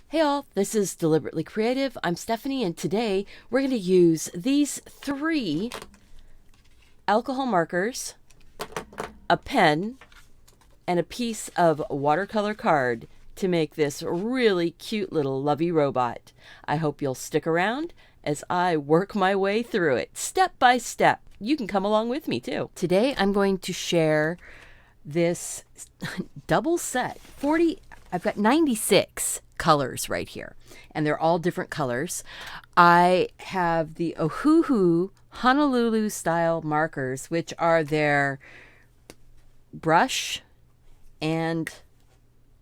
Hey all, this is Deliberately Creative. I'm Stephanie, and today we're going to use these 3 alcohol markers, a pen, and a piece of watercolor card to make this really cute little lovey robot. I hope you'll stick around as I work my way through it step by step. You can come along with me too. Today I'm going to share this double set, I've got 96 colors right here, and they're all different colors. I have the Ohuhu Honolulu style markers, which are their brush and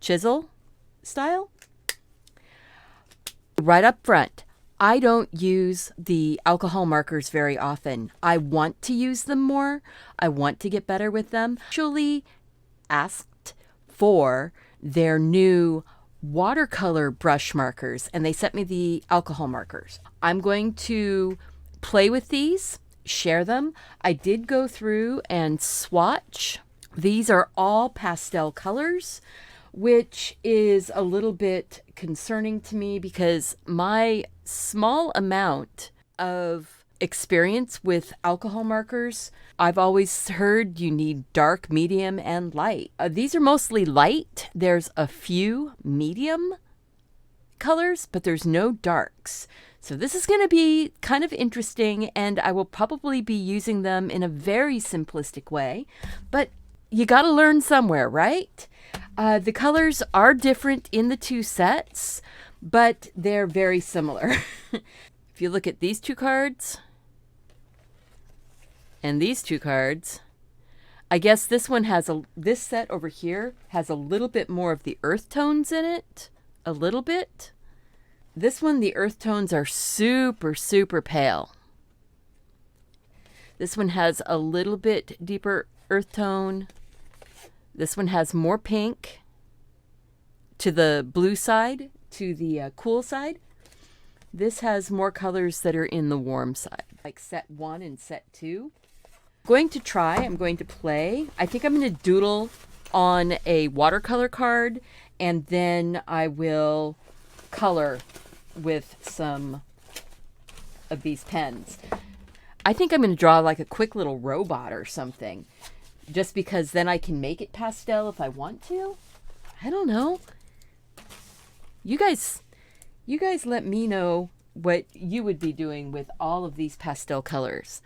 chisel style. Right up front, I don't use the alcohol markers very often. I want to use them more. I want to get better with them. Actually asked for their new watercolor brush markers, and they sent me the alcohol markers. I'm going to play with these, share them. I did go through and swatch. These are all pastel colors, which is a little bit concerning to me because my small amount of experience with alcohol markers, I've always heard you need dark, medium, and light. These are mostly light. There's a few medium colors, but there's no darks. So this is going to be kind of interesting, and I will probably be using them in a very simplistic way, but you got to learn somewhere, right? The colors are different in the 2 sets, but they're very similar. If you look at these 2 cards and these 2 cards, I guess this one has this set over here has a little bit more of the earth tones in it, a little bit. This one, the earth tones are super, super pale. This one has a little bit deeper earth tone. This one has more pink to the blue side, to the cool side. This has more colors that are in the warm side, like set 1 and set 2. I'm going to play. I think I'm going to doodle on a watercolor card, and then I will color with some of these pens. I think I'm going to draw like a quick little robot or something, just because then I can make it pastel if I want to. I don't know. You guys let me know what you would be doing with all of these pastel colors.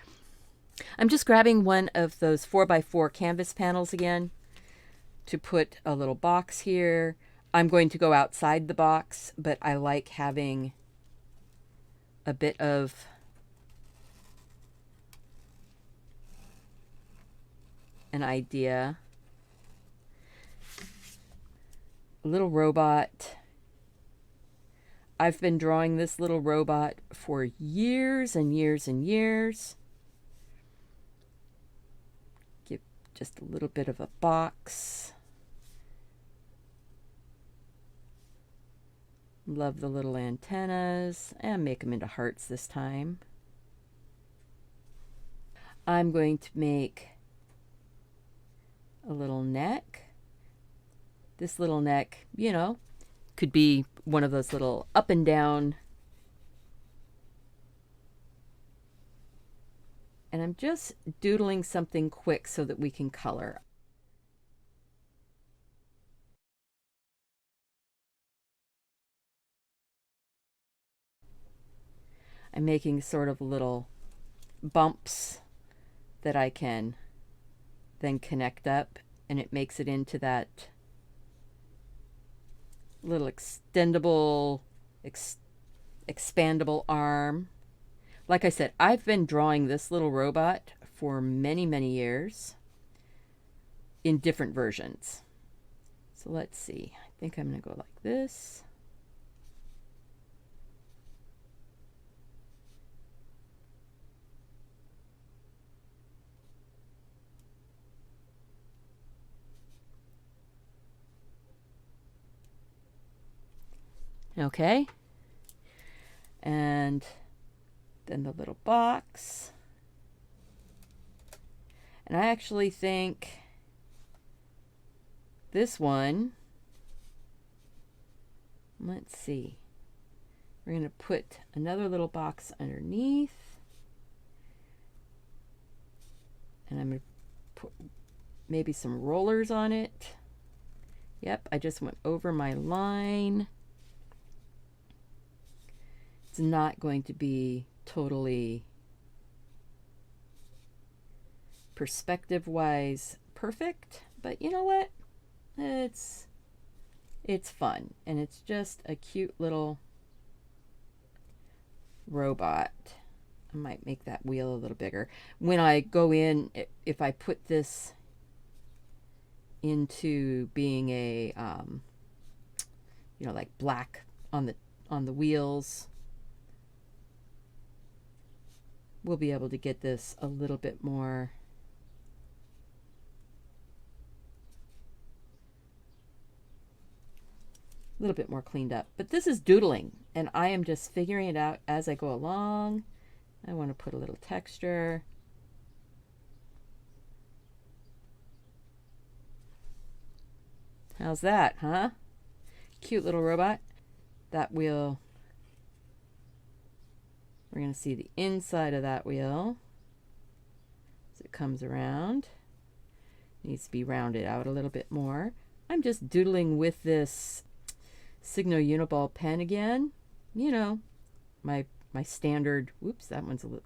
I'm just grabbing one of those 4x4 canvas panels again to put a little box here. I'm going to go outside the box, but I like having a bit of an idea. A little robot. I've been drawing this little robot for years and years and years. Give just a little bit of a box. Love the little antennas, and make them into hearts this time. I'm going to make a little neck. This little neck, could be one of those little up and down. And I'm just doodling something quick so that we can color. I'm making sort of little bumps that I can then connect up, and it makes it into that little extendable, expandable arm. Like I said, I've been drawing this little robot for many, many years in different versions. So let's see. I think I'm going to go like this. Okay. And then the little box. And I actually think this one Let's see. We're going to put another little box underneath. And I'm going to put maybe some rollers on it. Yep, I just went over my line. It's not going to be totally perspective-wise perfect, but you know what? It's fun, and it's just a cute little robot. I might make that wheel a little bigger. When I go in, if I put this into being a you know, like black on the wheels, we'll be able to get this a little bit more cleaned up. But this is doodling, and I am just figuring it out as I go along. I want to put a little texture. How's that, huh? Cute little robot. That wheel, we're going to see the inside of that wheel as it comes around. Needs to be rounded out a little bit more. I'm just doodling with this Signo Uniball pen again. You know, my standard, whoops, that one's a little,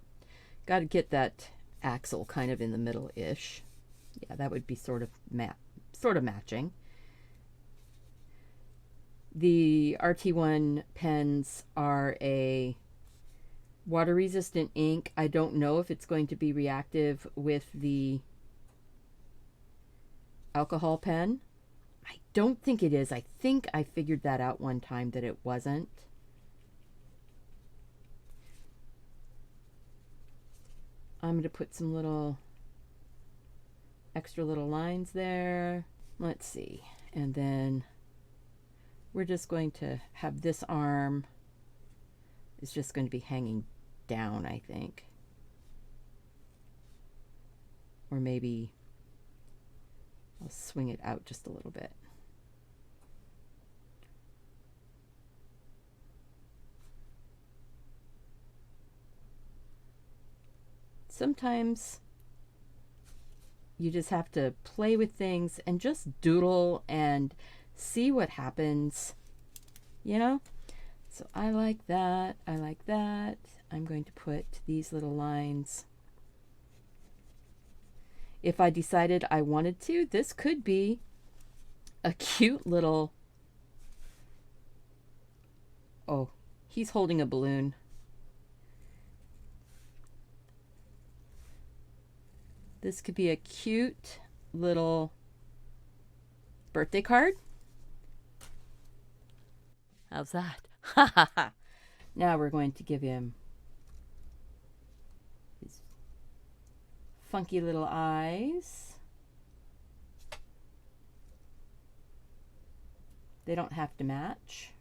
got to get that axle kind of in the middle-ish. Yeah, that would be sort of matching. The RT1 pens are a water-resistant ink. I don't know if it's going to be reactive with the alcohol pen. I don't think it is. I think I figured that out one time that it wasn't. I'm going to put some little extra little lines there. Let's see. And then we're just going to have this arm is just going to be hanging down, I think. Or maybe I'll swing it out just a little bit. Sometimes you just have to play with things and just doodle and see what happens, you know? So I like that. I like that. I'm going to put these little lines. If I decided I wanted to, this could be a cute little... Oh, he's holding a balloon. This could be a cute little birthday card. How's that? Ha ha ha. Now we're going to give him his funky little eyes. They don't have to match.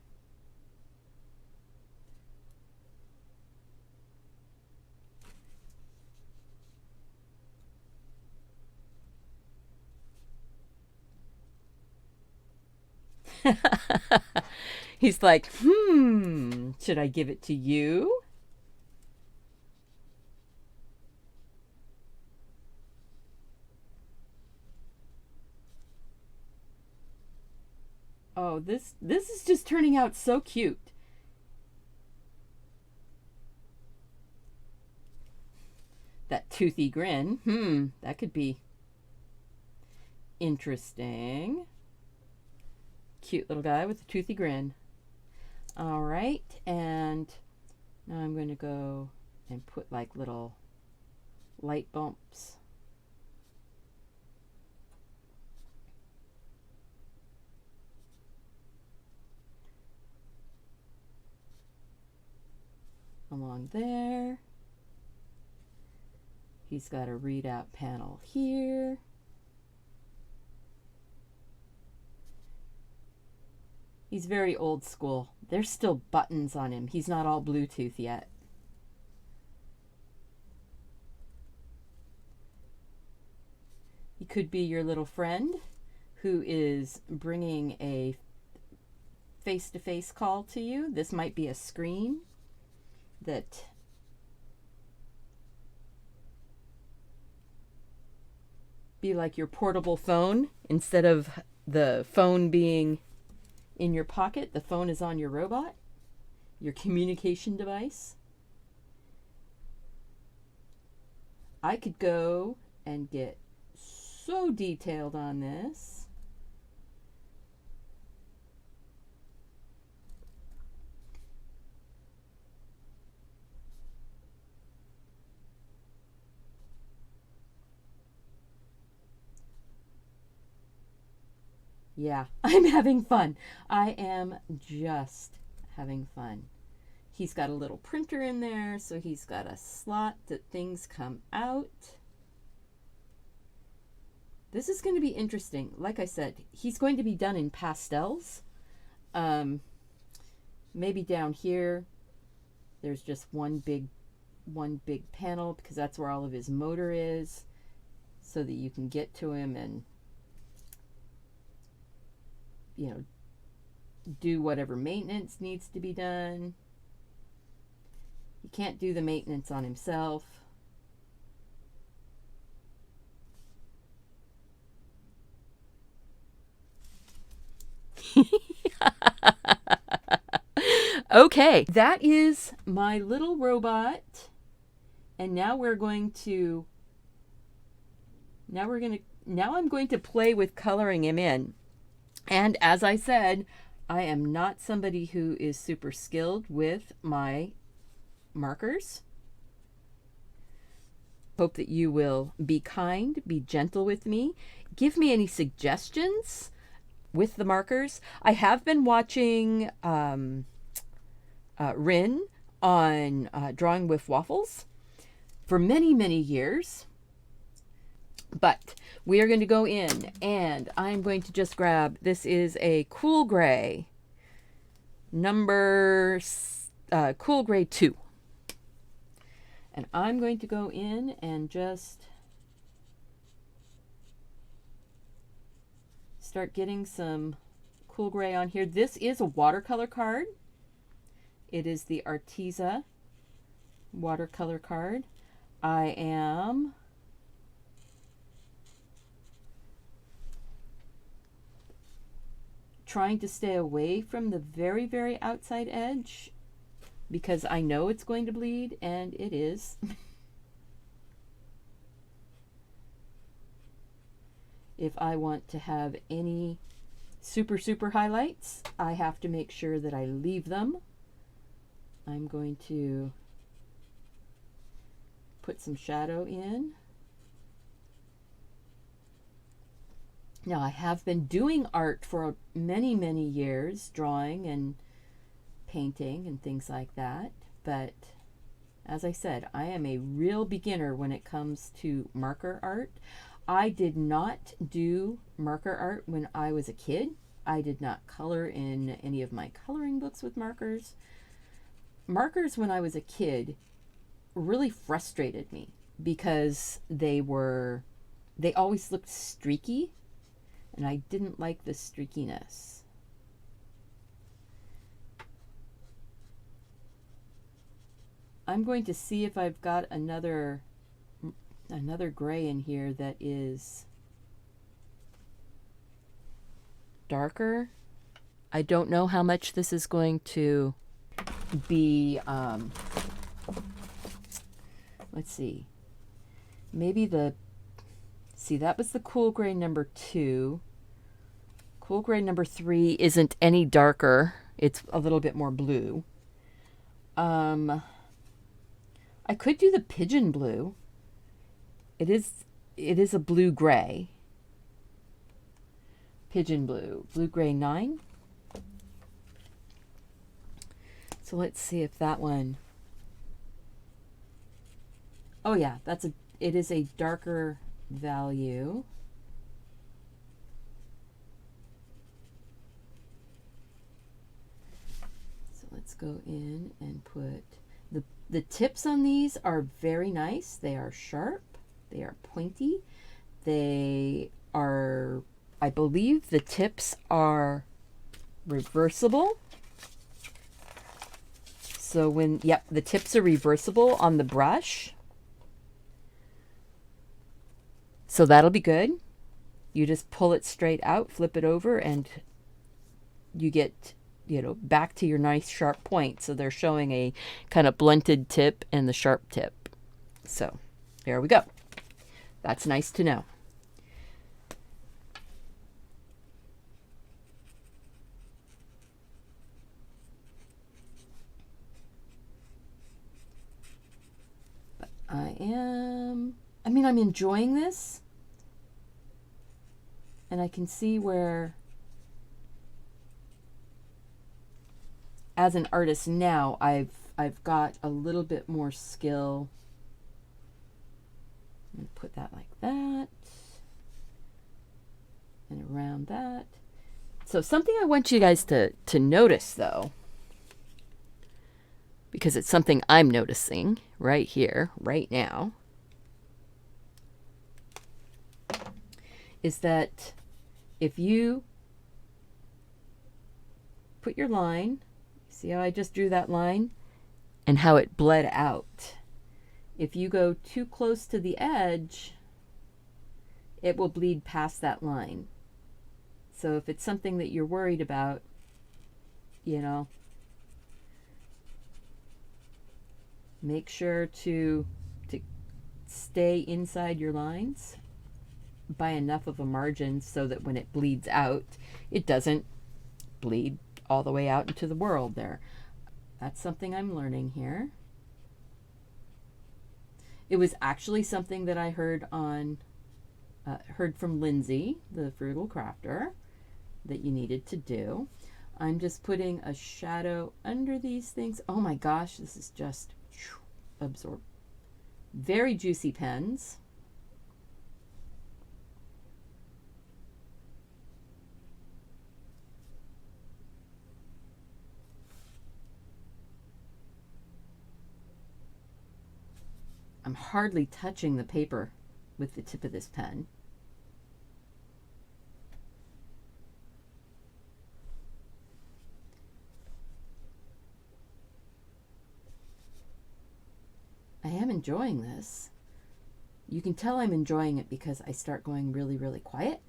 He's like, should I give it to you? Oh, this is just turning out so cute. That toothy grin. That could be interesting. Cute little guy with a toothy grin. All right, and now I'm going to go and put like little light bumps. Along there. He's got a readout panel here. He's very old school. There's still buttons on him. He's not all Bluetooth yet. He could be your little friend who is bringing a face-to-face call to you. This might be a screen that be like your portable phone. Instead of the phone being in your pocket, the phone is on your robot, your communication device. I could go and get so detailed on this. Yeah, I'm having fun. I am just having fun. He's got a little printer in there, so he's got a slot that things come out. This is going to be interesting. Like I said, he's going to be done in pastels. Maybe down here, there's just one big panel because that's where all of his motor is, so that you can get to him and, you know, do whatever maintenance needs to be done. He can't do the maintenance on himself. Okay, that is my little robot. And now I'm going to play with coloring him in. And as I said, I am not somebody who is super skilled with my markers. Hope that you will be kind, be gentle with me. Give me any suggestions with the markers. I have been watching Rin on Drawing with Waffles for many, many years. But we are going to go in and I'm going to just grab, this is a Cool Gray, Cool Gray 2. And I'm going to go in and just start getting some Cool Gray on here. This is a watercolor card. It is the Arteza watercolor card. I am trying to stay away from the very, very outside edge because I know it's going to bleed, and it is. If I want to have any super, super highlights, I have to make sure that I leave them. I'm going to put some shadow in. Now, I have been doing art for many, many years, drawing and painting and things like that. But as I said, I am a real beginner when it comes to marker art. I did not do marker art when I was a kid. I did not color in any of my coloring books with markers. Markers when I was a kid really frustrated me because they always looked streaky, and I didn't like the streakiness. I'm going to see if I've got another gray in here that is darker. I don't know how much this is going to be, let's see, maybe that was the Cool Gray number 2. Cool Gray number 3 isn't any darker. It's a little bit more blue. I could do the Pigeon Blue. It is a blue gray. Pigeon Blue, Blue Gray 9. So let's see if that one. Oh yeah, it is a darker value. So let's go in and put the tips on these are very nice. They are sharp. They are pointy. They are, I believe the tips are reversible. So when, yep, the tips are reversible on the brush. So that'll be good. You just pull it straight out, flip it over, and you get, you know, back to your nice sharp point. So they're showing a kind of blunted tip and the sharp tip. So there we go. That's nice to know. But I'm enjoying this. And I can see where, as an artist now, I've got a little bit more skill. I'm going to put that like that and around that. So something I want you guys to notice, though, because it's something I'm noticing right here, right now, is that if you put your line, see how I just drew that line and how it bled out. If you go too close to the edge, it will bleed past that line. So if it's something that you're worried about, you know, make sure to stay inside your lines by enough of a margin so that when it bleeds out, it doesn't bleed all the way out into the world there. That's something I'm learning here. It was actually something that I heard from Lindsay, the Frugal Crafter, that you needed to do. I'm just putting a shadow under these things. Oh my gosh, this is just absorb. Very juicy pens. I'm hardly touching the paper with the tip of this pen. I am enjoying this. You can tell I'm enjoying it because I start going really, really quiet.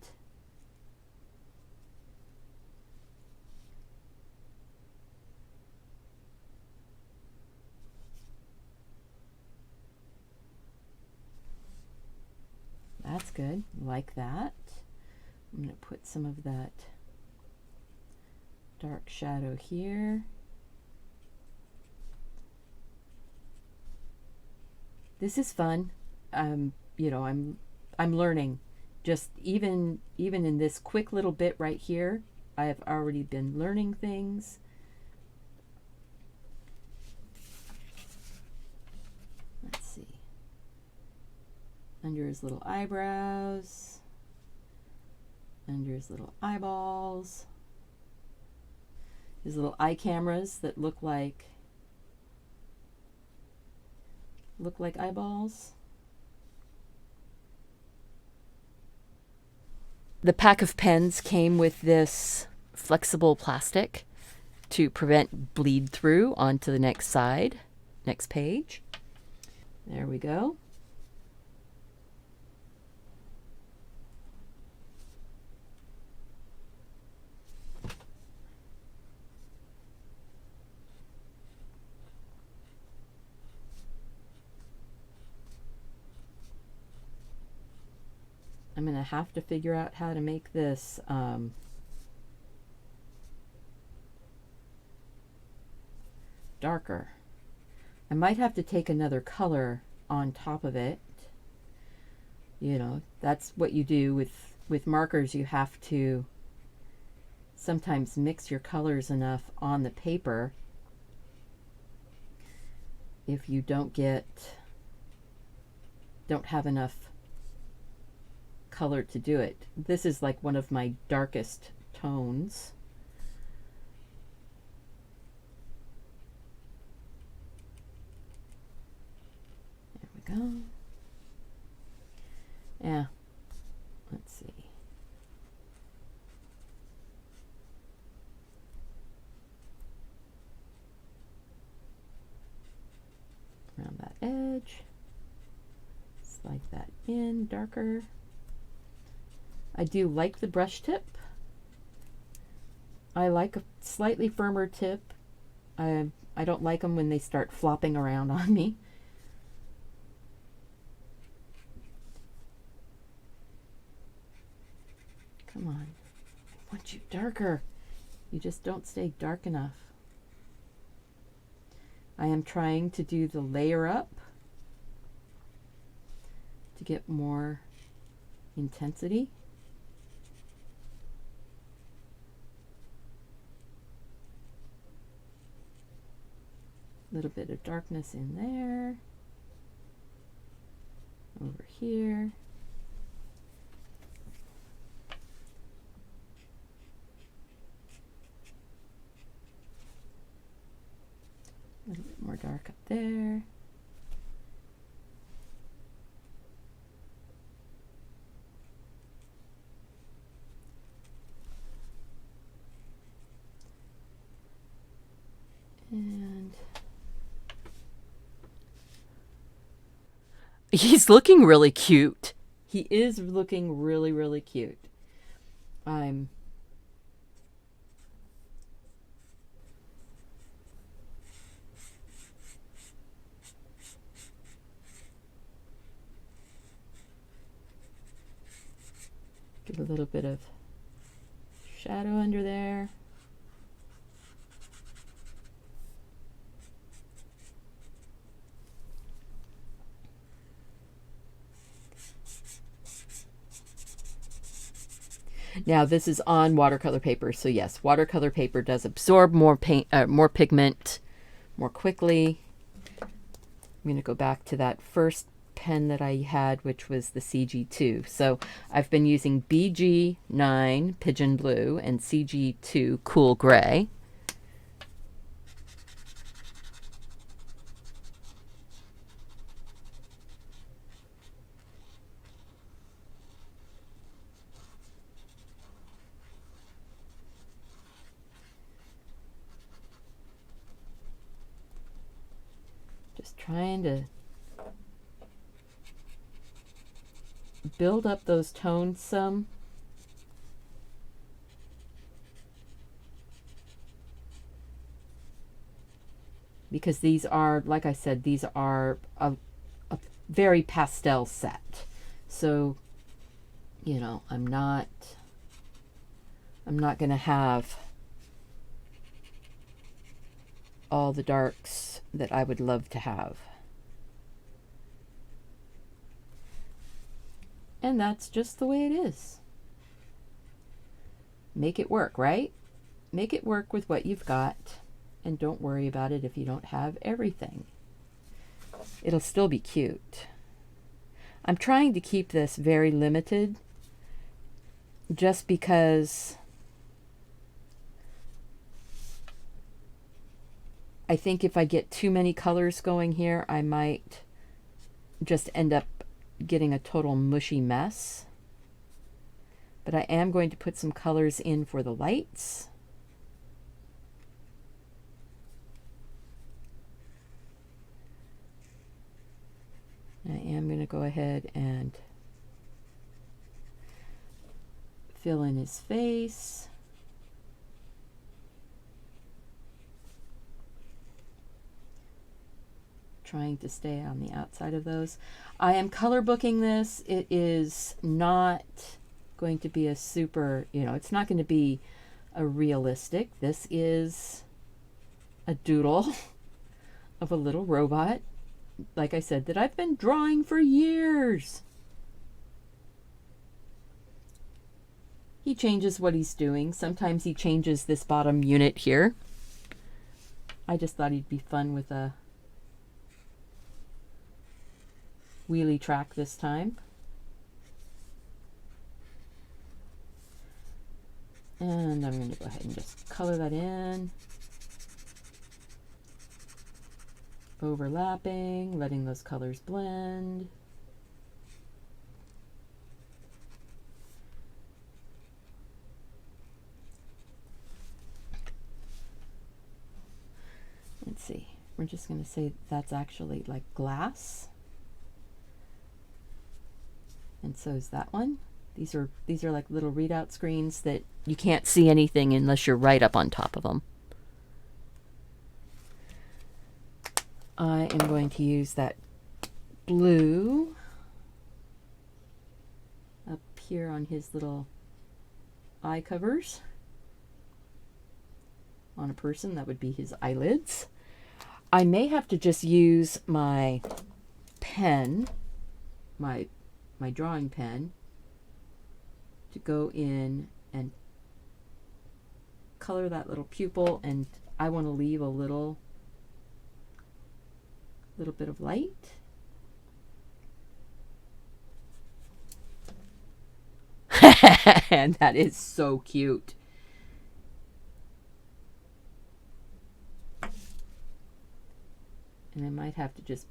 That's good, like that. I'm going to put some of that dark shadow here. This is fun. You know, I'm learning. Just even in this quick little bit right here, I have already been learning things. Let's see. Under his little eyebrows, under his little eyeballs, his little eye cameras that look like eyeballs. The pack of pens came with this flexible plastic to prevent bleed through onto the next side, next page. There we go. I'm going to have to figure out how to make this darker. I might have to take another color on top of it. You know, that's what you do with markers. You have to sometimes mix your colors enough on the paper. If you don't have enough color to do it. This is like one of my darkest tones. There we go. Yeah, let's see. edge. Slide that in darker. I do like the brush tip. I like a slightly firmer tip. I don't like them when they start flopping around on me. Come on. I want you darker. You just don't stay dark enough. I am trying to do the layer up to get more intensity. A little bit of darkness in there. Over here. A little bit more dark up there. And he's looking really cute. He is looking really, really cute. I'm get a little bit of shadow under there. Now this is on watercolor paper, so yes, watercolor paper does absorb more paint, more pigment more quickly. I'm going to go back to that first pen that I had, which was the CG2. So I've been using BG9 Pigeon Blue and CG2 Cool Gray. Just trying to build up those tones some. Because these are, like I said, these are a very pastel set. So, you know, I'm not going to have all the darks that I would love to have. And that's just the way it is. Make it work, right? Make it work with what you've got, and don't worry about it if you don't have everything. It'll still be cute. I'm trying to keep this very limited just because I think if I get too many colors going here, I might just end up getting a total mushy mess. But I am going to put some colors in for the lights. I am going to go ahead and fill in his face. Trying to stay on the outside of those. I am color booking this. It is not going to be a super, you know, it's not going to be a realistic. This is a doodle of a little robot, like I said, that I've been drawing for years. He changes what he's doing. Sometimes he changes this bottom unit here. I just thought he'd be fun with a wheelie track this time. And I'm going to go ahead and just color that in. Overlapping, letting those colors blend. Let's see. we're just going to say that's actually like glass. And so is that one. These are like little readout screens that you can't see anything unless you're right up on top of them. I am going to use that blue up here on his little eye covers. On a person, that would be his eyelids. I may have to just use my pen, my drawing pen, to go in and color that little pupil, and I want to leave a little bit of light. And that is so cute. And I might have to just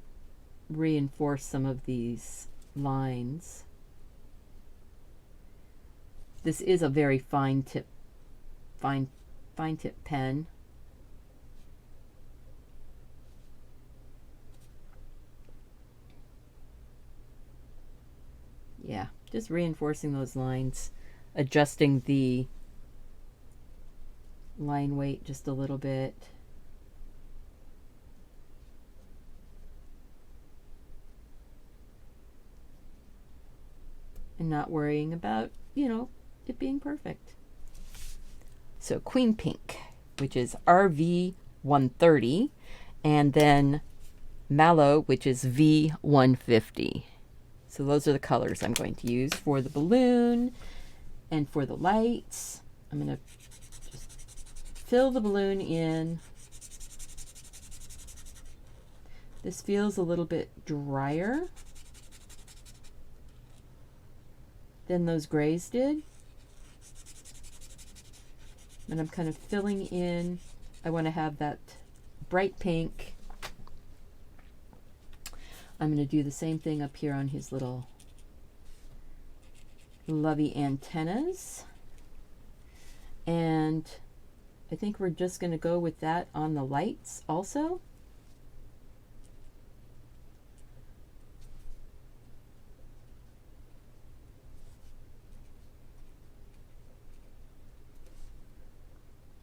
reinforce some of these lines. This is a very fine tip pen. Yeah, just reinforcing those lines, adjusting the line weight just a little bit. And not worrying about, it being perfect. So Queen Pink, which is RV 130, and then Mallow, which is V 150. So those are the colors I'm going to use for the balloon and for the lights. I'm going to just fill the balloon in. This feels a little bit drier than those grays did. And I'm kind of filling in. I want to have that bright pink. I'm going to do the same thing up here on his little lovey antennas. And I think we're just going to go with that on the lights also.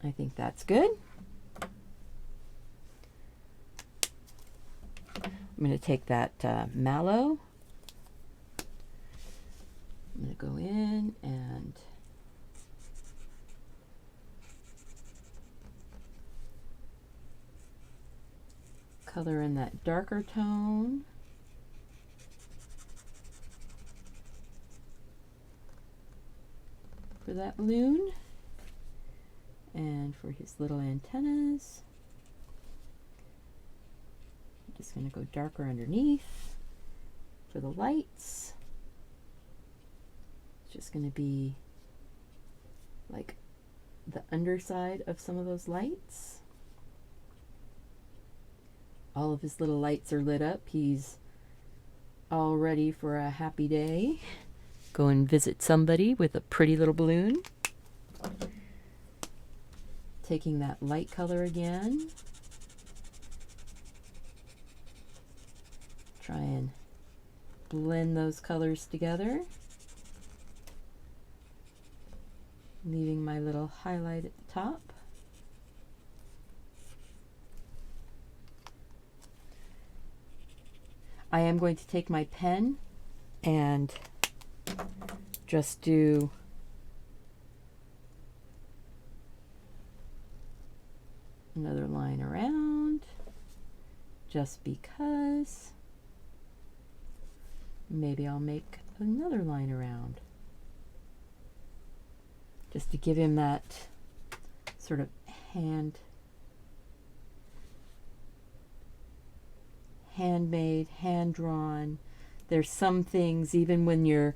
I think that's good. I'm going to take that mallow. I'm going to go in and color in that darker tone. For that balloon. And for his little antennas, I'm just going to go darker underneath. For the lights, it's just going to be like the underside of some of those lights. All of his little lights are lit up. He's all ready for a happy day. Go and visit somebody with a pretty little balloon. Taking that light color again. Try and blend those colors together. Leaving my little highlight at the top. I am going to take my pen and just do another line around, just because. Maybe I'll make another line around, just to give him that sort of handmade, hand-drawn. There's some things, even when you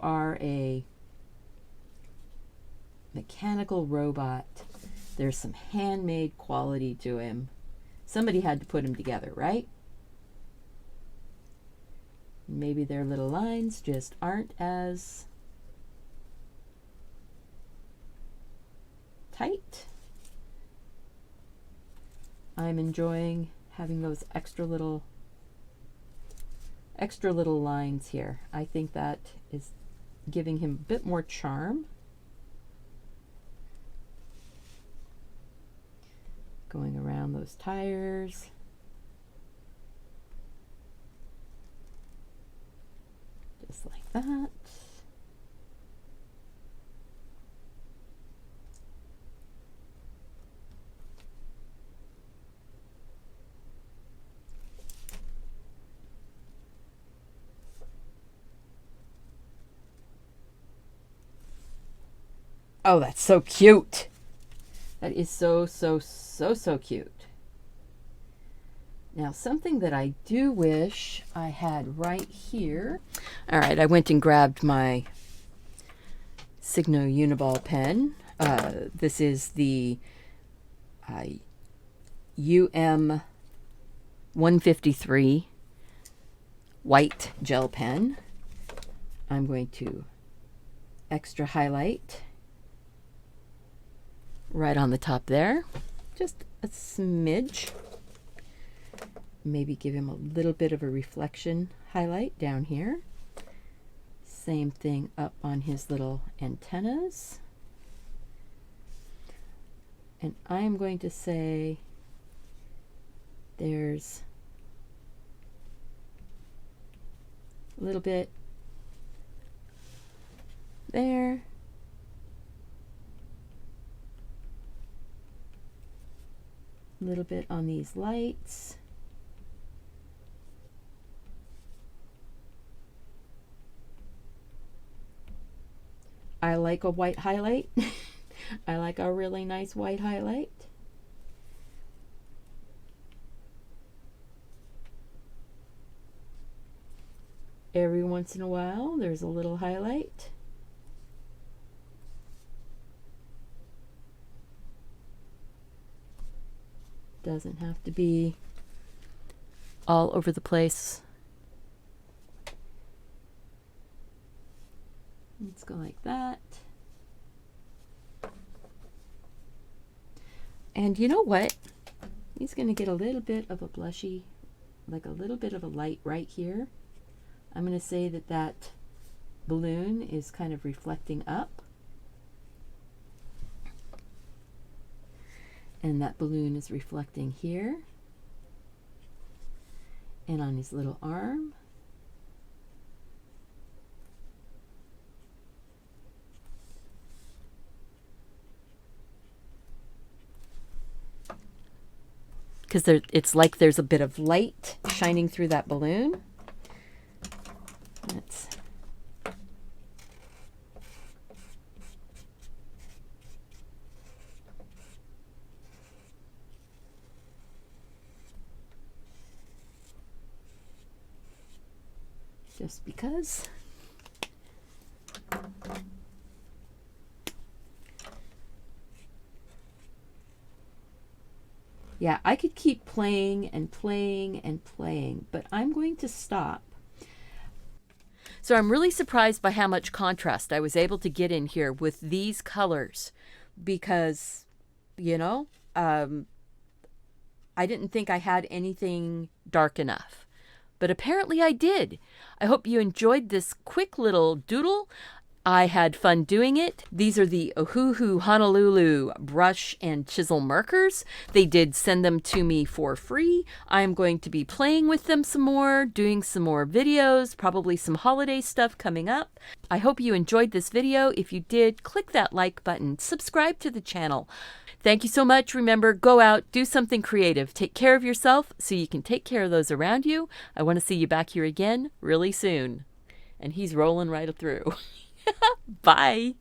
are a mechanical robot, there's some handmade quality to him. Somebody had to put him together, right? Maybe their little lines just aren't as tight. I'm enjoying having those extra little lines here. I think that is giving him a bit more charm. Going around those tires. Just like that. Oh, that's so cute. That is so cute. Now, something that I do wish I had right here. All right, I went and grabbed my Signo Uniball pen. This is the UM 153 white gel pen. I'm going to extra highlight right on the top there, just a smidge. Maybe give him a little bit of a reflection highlight down here. Same thing up on his little antennas. And I'm going to say there's a little bit there. A little bit on these lights. I like a white highlight. I like a really nice white highlight. Every once in a while, there's a little highlight. Doesn't have to be all over the place. Let's go like that. And you know what? He's going to get a little bit of a blushy, like a little bit of a light right here. I'm going to say that that balloon is kind of reflecting up. And that balloon is reflecting here. And on his little arm. Because it's like there's a bit of light shining through that balloon. Let's just because. Yeah, I could keep playing and playing and playing, but I'm going to stop. So I'm really surprised by how much contrast I was able to get in here with these colors because, you know, I didn't think I had anything dark enough. But apparently I did. I hope you enjoyed this quick little doodle. I had fun doing it. These are the Ohuhu Honolulu brush and chisel markers. They did send them to me for free. I'm going to be playing with them some more, doing some more videos, probably some holiday stuff coming up. I hope you enjoyed this video. If you did, click that like button, subscribe to the channel. Thank you so much. Remember, go out, do something creative. Take care of yourself so you can take care of those around you. I want to see you back here again really soon. And he's rolling right through. Bye.